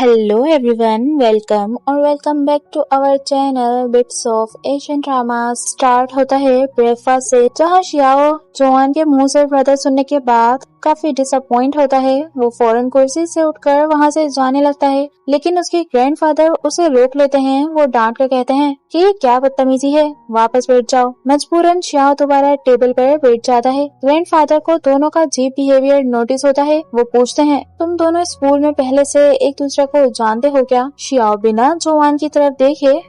Hello everyone, welcome और welcome back to our channel Bits of Asian Dramas। Start होता है breakfast से, जहाँ शियाओ जोआन के मुंह से ब्रदर सुनने के बाद काफी डिसअपॉइंट होता है। वो फौरन कुर्सी से उठकर वहाँ से जाने लगता है, लेकिन उसके ग्रैंडफादर उसे रोक लेते हैं। वो डांट कर कहते हैं कि ये क्या बदतमीजी है, वापस बैठ जाओ। मजबूरन शियाओ दोबारा टेबल पर बैठ जाता है। ग्रैंडफादर को दोनों का अजीब बिहेवियर नोटिस होता है। वो पूछते हैं, तुम दोनों स्कूल में पहले से एक दूसरे को जानते हो क्या? शियाओ बिना जोआन की तरफ देखे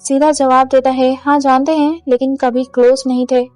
सीधा जवाब देता है, हाँ जानते हैं, लेकिन कभी क्लोज नहीं थे।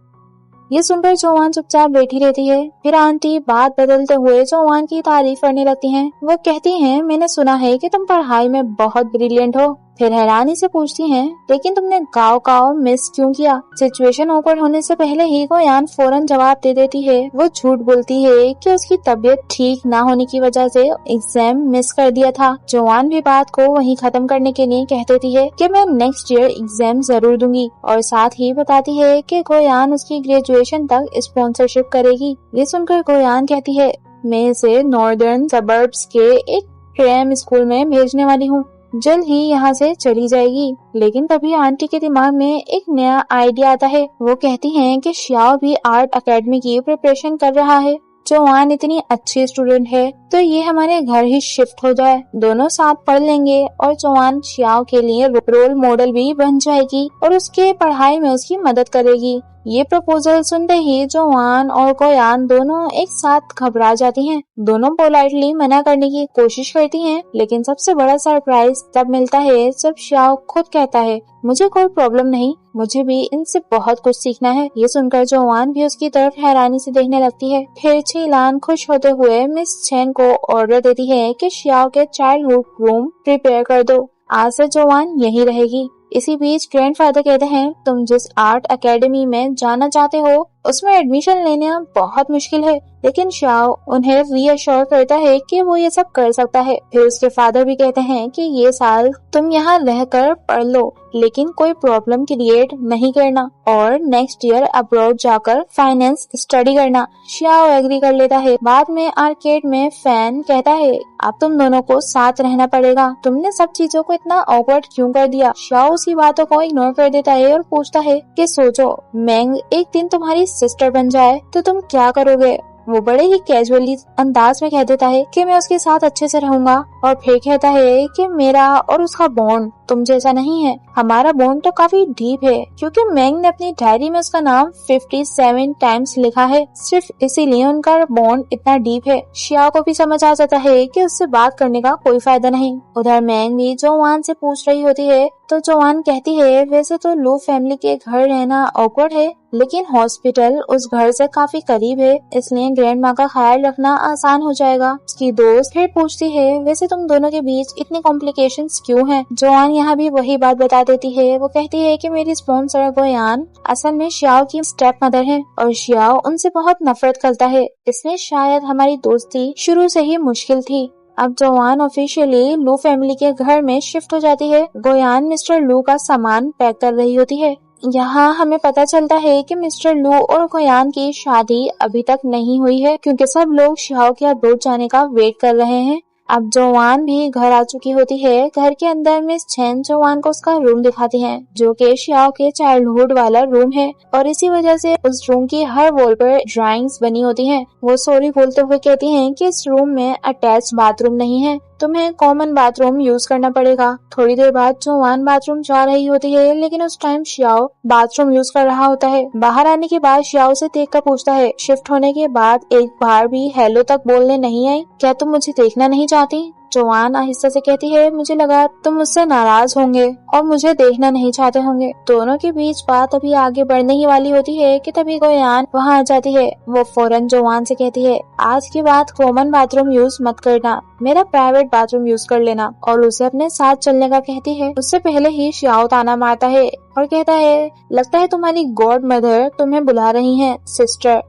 ये सुनकर जोआन चुपचाप बैठी रहती है। फिर आंटी बात बदलते हुए जोआन की तारीफ करने लगती हैं। वो कहती हैं, मैंने सुना है कि तुम पढ़ाई में बहुत ब्रिलियंट हो। फिर हैरानी से पूछती हैं, लेकिन तुमने गाँव मिस क्यों किया? सिचुएशन ओवर होने से पहले ही गोयान फौरन जवाब दे देती है। वो झूठ बोलती है कि उसकी तबीयत ठीक ना होने की वजह से एग्जाम मिस कर दिया था। जोआन भी बात को वहीं खत्म करने के लिए कह देती है कि मैं नेक्स्ट ईयर एग्जाम जरूर दूंगी, और साथ ही बताती है कि गोयान उसकी ग्रेजुएशन तक स्पॉन्सरशिप करेगी। ये सुनकर गोयान कहती है, मैं इसे नॉर्दर्न सबर्ब्स के एक क्रेम स्कूल में भेजने वाली हूँ, जल्द ही यहाँ से चली जाएगी। लेकिन तभी आंटी के दिमाग में एक नया आइडिया आता है। वो कहती हैं कि शियाओ भी आर्ट एकेडमी की प्रिपरेशन कर रहा है। जोआन इतनी अच्छी स्टूडेंट है तो ये हमारे घर ही शिफ्ट हो जाए, दोनों साथ पढ़ लेंगे और जोआन शियाओ के लिए रोल मॉडल भी बन जाएगी और उसके पढ़ाई में उसकी मदद करेगी। ये प्रपोजल सुनते ही जोआन और गोयान दोनों एक साथ घबरा जाती हैं। दोनों पोलाइटली मना करने की कोशिश करती हैं, लेकिन सबसे बड़ा सरप्राइज तब मिलता है जब शियाओ खुद कहता है, मुझे कोई प्रॉब्लम नहीं, मुझे भी इनसे बहुत कुछ सीखना है। ये सुनकर जोआन भी उसकी तरफ हैरानी से देखने लगती है। फिर चीलान खुश होते हुए मिस चेन को ऑर्डर देती है कि शियाओ के चाइल्डहुड रूम प्रिपेयर कर दो, आज से जोआन यहीं रहेगी। इसी बीच ग्रैंडफादर कहते हैं, तुम जिस आर्ट एकेडमी में जाना चाहते हो उसमें एडमिशन लेना बहुत मुश्किल है, लेकिन शियाओ उन्हें रीअश्योर करता है कि वो ये सब कर सकता है। फिर उसके फादर भी कहते हैं कि ये साल तुम यहाँ रहकर पढ़ लो, लेकिन कोई प्रॉब्लम क्रिएट नहीं करना और नेक्स्ट ईयर अब्रॉड जाकर फाइनेंस स्टडी करना। शियाओ एग्री कर लेता है। बाद में आर्केड में फैन कहता है, अब तुम दोनों को साथ रहना पड़ेगा, तुमने सब चीजों को इतना ऑकवर्ड क्यों कर दिया? शियाओ उसी बातों को इग्नोर कर देता है और पूछता है कि सोचो, मैंग एक दिन तुम्हारी सिस्टर बन जाए तो तुम क्या करोगे? वो बड़े ही कैजुअली अंदाज में कह देता है कि मैं उसके साथ अच्छे से रहूंगा, और फिर कहता है कि मेरा और उसका बॉन्ड तुम जैसा नहीं है, हमारा बॉन्ड तो काफी डीप है, क्योंकि मैंग ने अपनी डायरी में उसका नाम 57 टाइम्स लिखा है, सिर्फ इसीलिए उनका बॉन्ड इतना डीप है। शियाओ को भी समझ आ जाता है कि उससे बात करने का कोई फायदा नहीं। उधर मैंग भी जोआन से पूछ रही होती है तो जोआन कहती है, वैसे तो लू फैमिली के घर रहना ऑकवर्ड है, लेकिन हॉस्पिटल उस घर से काफी करीब है, इसलिए ग्रैंड माँ का ख्याल रखना आसान हो जाएगा। उसकी दोस्त फिर पूछती है, वैसे तुम दोनों के बीच इतनी कॉम्प्लिकेशंस क्यों हैं? जोआन यहाँ भी वही बात बता देती है। वो कहती है कि मेरी स्पॉन्सर गोयान असल में शियाओ की स्टेप मदर है और शियाओ उनसे बहुत नफरत करता है, इसलिए शायद हमारी दोस्ती शुरू से ही मुश्किल थी। अब जोआन ऑफिशियली लू फैमिली के घर में शिफ्ट हो जाती है। गोयान मिस्टर लू का सामान पैक कर रही होती है। यहाँ हमें पता चलता है कि मिस्टर लू और गोयान की शादी अभी तक नहीं हुई है, क्योंकि सब लोग शियाओ के अब्रॉड जाने का वेट कर रहे हैं। अब जोआन भी घर आ चुकी होती है। घर के अंदर मिस चेन जोआन को उसका रूम दिखाती हैं, जो कि शियाओ के चाइल्डहुड वाला रूम है, और इसी वजह से उस रूम की हर वॉल पर ड्राइंग्स बनी होती हैं। वो सॉरी बोलते हुए कहती हैं कि इस रूम में अटैच बाथरूम नहीं है, तुम्हें कॉमन बाथरूम यूज करना पड़ेगा। थोड़ी देर बाद जोआन बाथरूम जा रही होती है, लेकिन उस टाइम शियाओ बाथरूम यूज कर रहा होता है। बाहर आने के बाद शियाओ से देखकर पूछता है, शिफ्ट होने के बाद एक बार भी हेलो तक बोलने नहीं आई, क्या तुम मुझे देखना नहीं चाहती? जोआन आहिस्ता से कहती है, मुझे लगा तुम मुझसे नाराज होंगे और मुझे देखना नहीं चाहते होंगे। दोनों के बीच बात अभी आगे बढ़ने ही वाली होती है कि तभी गोयान वहाँ आ जाती है। वो फौरन जोआन से कहती है, आज के बाद कॉमन बाथरूम यूज मत करना, मेरा प्राइवेट बाथरूम यूज कर लेना, और उसे अपने साथ चलने का कहती है। उससे पहले ही शियाओ ताना मारता है और कहता है, लगता है तुम्हारी गॉड मदर तुम्हें बुला रही है सिस्टर।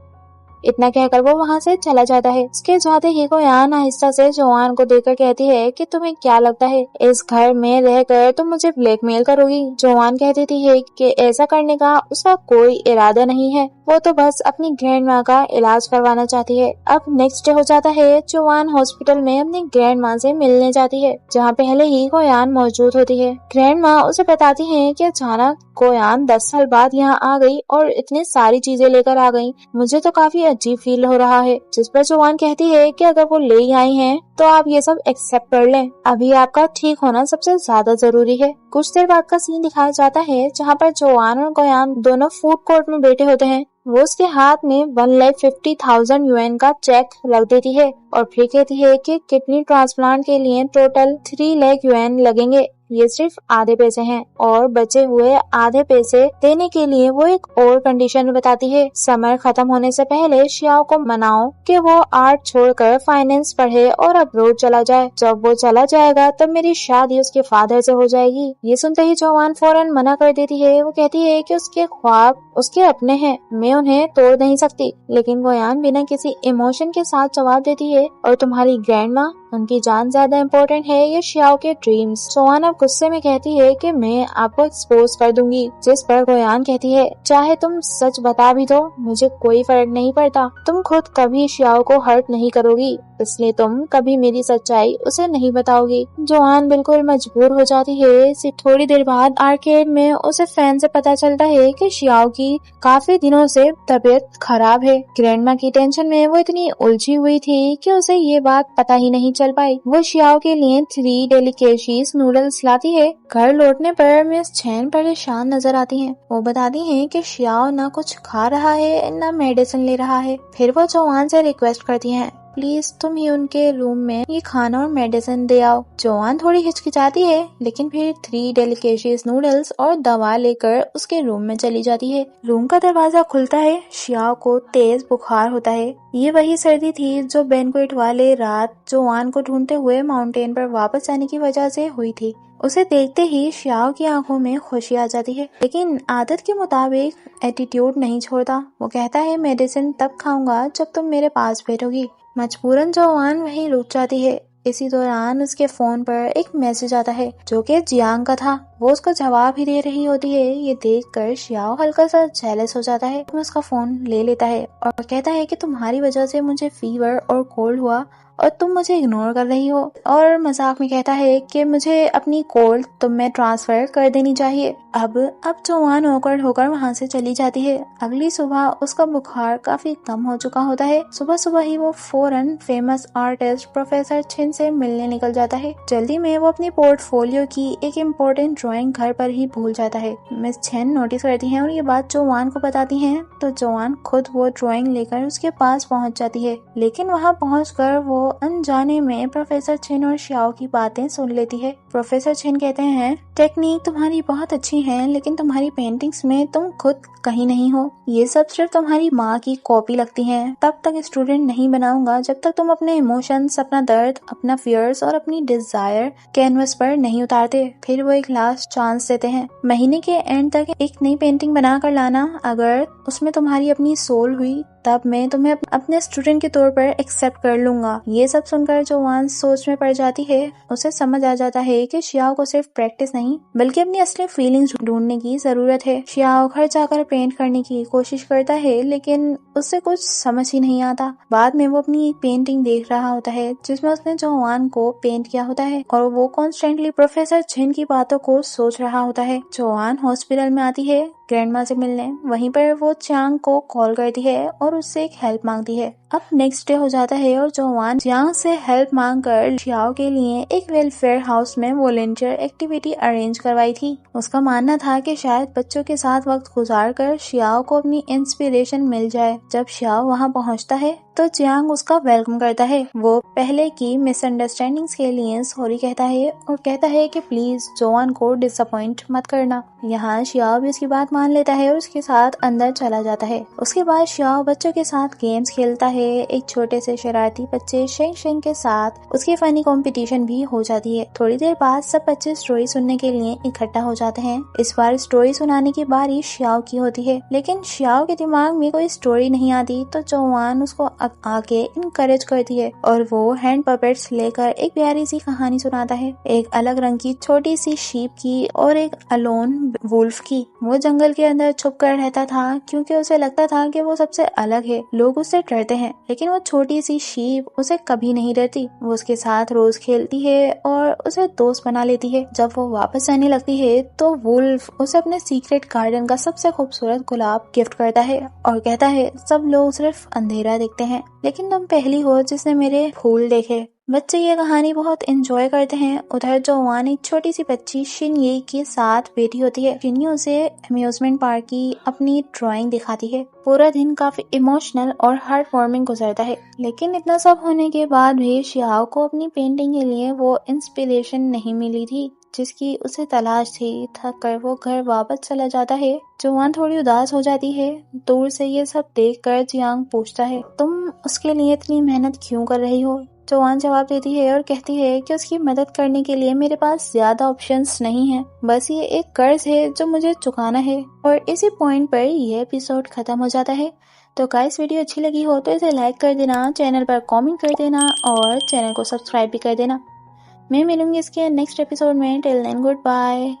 इतना कहकर वो वहाँ से चला जाता है। उसके जाते ही गोयान आहिस्ता से जोआन को देखकर कहती है कि तुम्हें क्या लगता है इस घर में रहकर तुम मुझे ब्लैकमेल करोगी? जोआन कह देती है कि ऐसा करने का उसका कोई इरादा नहीं है, वो तो बस अपनी ग्रैंड माँ का इलाज करवाना चाहती है। अब नेक्स्ट डे हो जाता है। जोआन हॉस्पिटल में अपनी ग्रैंड माँ से मिलने जाती है, जहाँ पहले ही गोयान मौजूद होती है। ग्रैंड माँ उसे बताती है कि अचानक गोयान 10 साल बाद यहाँ आ गई और इतनी सारी चीजें लेकर आ गई, मुझे तो काफी अजीब फील हो रहा है। जिस पर जोआन कहती है कि अगर वो ले आई हैं तो आप ये सब एक्सेप्ट कर लें, अभी आपका ठीक होना सबसे ज्यादा जरूरी है। कुछ देर बाद का सीन दिखाया जाता है, जहाँ पर जोआन और गोयान दोनों फूड कोर्ट में बैठे होते हैं। वो उसके हाथ में 1,50,000 युएन का चेक रख देती है और फिर कहती है कि किडनी ट्रांसप्लांट के लिए टोटल 3 लाख युएन लगेंगे, ये सिर्फ आधे पैसे हैं और बचे हुए आधे पैसे देने के लिए वो एक और कंडीशन बताती है। समर खत्म होने से पहले शियाओ को मनाओ कि वो आर्ट छोड़कर फाइनेंस पढ़े और अब्रोड चला जाए। जब वो चला जाएगा तब मेरी शादी उसके फादर से हो जाएगी। ये सुनते ही जोआन फौरन मना कर देती है। वो कहती है कि उसके ख्वाब उसके अपने हैं, मैं उन्हें तोड़ नहीं सकती। लेकिन गोयान बिना किसी इमोशन के साथ जवाब देती है, और तुम्हारी ग्रैंड माँ, उनकी जान ज्यादा इम्पोर्टेंट है ये शियाओ के ड्रीम्स। जोआन अब गुस्से में कहती है कि मैं आपको एक्सपोज कर दूंगी। जिस पर गोयान कहती है चाहे तुम सच बता भी दो मुझे कोई फर्क नहीं पड़ता, तुम खुद कभी शियाओ को हर्ट नहीं करोगी, इसलिए तुम कभी मेरी सच्चाई उसे नहीं बताओगी। जोआन बिल्कुल मजबूर हो जाती है। थोड़ी देर बाद आर्केड में उसे फैन से पता चलता है कि शियाओ की काफी दिनों से तबीयत खराब है। ग्रैंडमा की टेंशन में वो इतनी उलझी हुई थी कि उसे ये बात पता ही नहीं चल पाई। वो शियाओ के लिए 3 डेलिकेशीज नूडल्स लाती है। घर लौटने पर मिस चैन परेशान नजर आती हैं। वो बताती हैं कि शियाओ ना कुछ खा रहा है ना मेडिसिन ले रहा है। फिर वो जोआन से रिक्वेस्ट करती हैं प्लीज तुम ही उनके रूम में ये खाना और मेडिसिन दे आओ। जोआन थोड़ी हिचकिचाती है लेकिन फिर 3 डेलिकेशियस नूडल्स और दवा लेकर उसके रूम में चली जाती है। रूम का दरवाजा खुलता है। शियाओ को तेज बुखार होता है। ये वही सर्दी थी जो बैंक्वेट वाले रात जोआन को ढूंढते हुए माउंटेन पर वापस जाने की वजह से हुई थी। उसे देखते ही शियाओ की आंखों में खुशी आ जाती है, लेकिन आदत के मुताबिक एटीट्यूड नहीं छोड़ता। वो कहता है मेडिसिन तब खाऊंगा जब तुम मेरे पास बैठोगी। मजबूरन जोआन वहीं रुक जाती है। इसी दौरान उसके फोन पर एक मैसेज आता है जो कि जियांग का था। वो उसका जवाब ही दे रही होती है। ये देखकर शियाओ हल्का सा जेलस हो जाता है। वो उसका फोन ले लेता है और कहता है कि तुम्हारी वजह से मुझे फीवर और कोल्ड हुआ और तुम मुझे इग्नोर कर रही हो, और मजाक में कहता है कि मुझे अपनी कोल्ड तुम में ट्रांसफर कर देनी चाहिए। अब जोआन ऑकवर्ड होकर वहाँ से चली जाती है। अगली सुबह उसका बुखार काफी कम हो चुका होता है। सुबह सुबह ही वो फौरन फेमस आर्टिस्ट प्रोफेसर छिन से मिलने निकल जाता है। जल्दी में वो अपनी पोर्टफोलियो की एक इम्पोर्टेंट ड्राइंग घर पर ही भूल जाता है। मिस छिन नोटिस करती हैं और ये बात जोआन को बताती हैं, तो जोआन खुद वो ड्राइंग लेकर उसके पास पहुँच जाती है। लेकिन वहाँ पहुँचकर वो अनजाने में प्रोफेसर छिन और शियाओ की बातें सुन लेती है। प्रोफेसर छिन कहते हैं टेक्निक तुम्हारी बहुत अच्छी है, लेकिन तुम्हारी पेंटिंग्स में तुम खुद कहीं नहीं हो। ये सब सिर्फ तुम्हारी माँ की कॉपी लगती है। तब तक स्टूडेंट नहीं बनाऊंगा जब तक तुम अपने इमोशंस, अपना दर्द, अपना फियर्स और अपनी डिजायर कैनवस पर नहीं उतारते। फिर वो एक लास्ट चांस देते हैं। महीने के एंड तक एक नई पेंटिंग बना कर लाना। अगर उसमें तुम्हारी अपनी सोल हुई तब मैं तुम्हें अपने स्टूडेंट के तौर पर एक्सेप्ट कर लूंगा। ये सब सुनकर जोआन सोच में पड़ जाती है। उसे समझ आ जाता है कि शियाओ को सिर्फ प्रैक्टिस नहीं बल्कि अपनी असली फीलिंग्स ढूंढने की जरूरत है। शियाओ घर जाकर पेंट करने की कोशिश करता है लेकिन उससे कुछ समझ ही नहीं आता। बाद में वो अपनी एक पेंटिंग देख रहा होता है जिसमें उसने जोआन को पेंट किया होता है और वो कॉन्स्टेंटली प्रोफेसर छिन की बातों को सोच रहा होता है। जोआन हॉस्पिटल में आती है ग्रैंडमा से मिलने। वहीं पर वो चांग को कॉल करती है और उससे एक हेल्प मांगती है। अब नेक्स्ट डे हो जाता है और जोआन चांग से हेल्प मांगकर शियाओ के लिए एक वेलफेयर हाउस में वॉलंटियर एक्टिविटी अरेंज करवाई थी। उसका मानना था कि शायद बच्चों के साथ वक्त गुजार कर शियाओ को अपनी इंस्पिरेशन मिल जाए। जब शियाओ वहां पहुंचता है तो जियांग उसका वेलकम करता है। वो पहले की मिसअंडरस्टैंडिंग्स के लिए सॉरी कहता है और कहता है कि प्लीज जोआन को डिसअपॉइंट मत करना। यहाँ शियाओ भी उसकी बात मान लेता है और उसके साथ अंदर चला जाता है। उसके बाद शियाओ बच्चों के साथ गेम्स खेलता है एक छोटे से शरारती बच्चे शेंग शेंग के साथ उसकी फनी कंपटीशन भी हो जाती है। थोड़ी देर बाद सब बच्चे स्टोरी सुनने के लिए इकट्ठा हो जाते हैं। इस बार स्टोरी सुनाने की बारी श्याओ की होती है, लेकिन श्याओ के दिमाग में कोई स्टोरी नहीं आती तो चौहान उसको आके इनकरेज करती है और वो हैंड पपेट्स लेकर एक प्यारी सी कहानी सुनाता है, एक अलग रंग की छोटी सी शीप की और एक अलोन वुल्फ की। वो जंगल के अंदर छुप कर रहता था क्योंकि उसे लगता था कि वो सबसे अलग है, लोग उससे डरते हैं, लेकिन वो छोटी सी शीप उसे कभी नहीं डरती। वो उसके साथ रोज खेलती है और उसे दोस्त बना लेती है। जब वो वापस आने लगती है तो वुल्फ उसे अपने सीक्रेट गार्डन का सबसे खूबसूरत गुलाब गिफ्ट करता है और कहता है सब लोग सिर्फ अंधेरा देखते हैं, लेकिन तुम पहली हो जिसने मेरे फूल देखे। बच्चे ये कहानी बहुत एंजॉय करते हैं। उधर जोवान एक छोटी सी बच्ची शिनये के साथ बैठी होती है। शिनये उसे अम्यूजमेंट पार्क की अपनी ड्राइंग दिखाती है। पूरा दिन काफी इमोशनल और हार्ट वार्मिंग गुजरता है, लेकिन इतना सब होने के बाद भी श्याओ को अपनी पेंटिंग के लिए वो इंस्पिरेशन नहीं मिली थी जिसकी उसे तलाश थी। थक कर वो घर वापस चला जाता है। जोवान थोड़ी उदास हो जाती है। दूर से ये सब देखकर जियांग पूछता है तुम उसके लिए इतनी मेहनत क्यों कर रही हो। जोवान जवाब देती है और कहती है कि उसकी मदद करने के लिए मेरे पास ज्यादा ऑप्शंस नहीं है, बस ये एक कर्ज है जो मुझे चुकाना है। और इसी पॉइंट पर ये एपिसोड खत्म हो जाता है। तो गाइस वीडियो अच्छी लगी हो तो इसे लाइक कर देना, चैनल पर कमेंट कर देना और चैनल को सब्सक्राइब भी कर देना। मैं मिलूंगी इसके नेक्स्ट एपिसोड में। Till then good bye.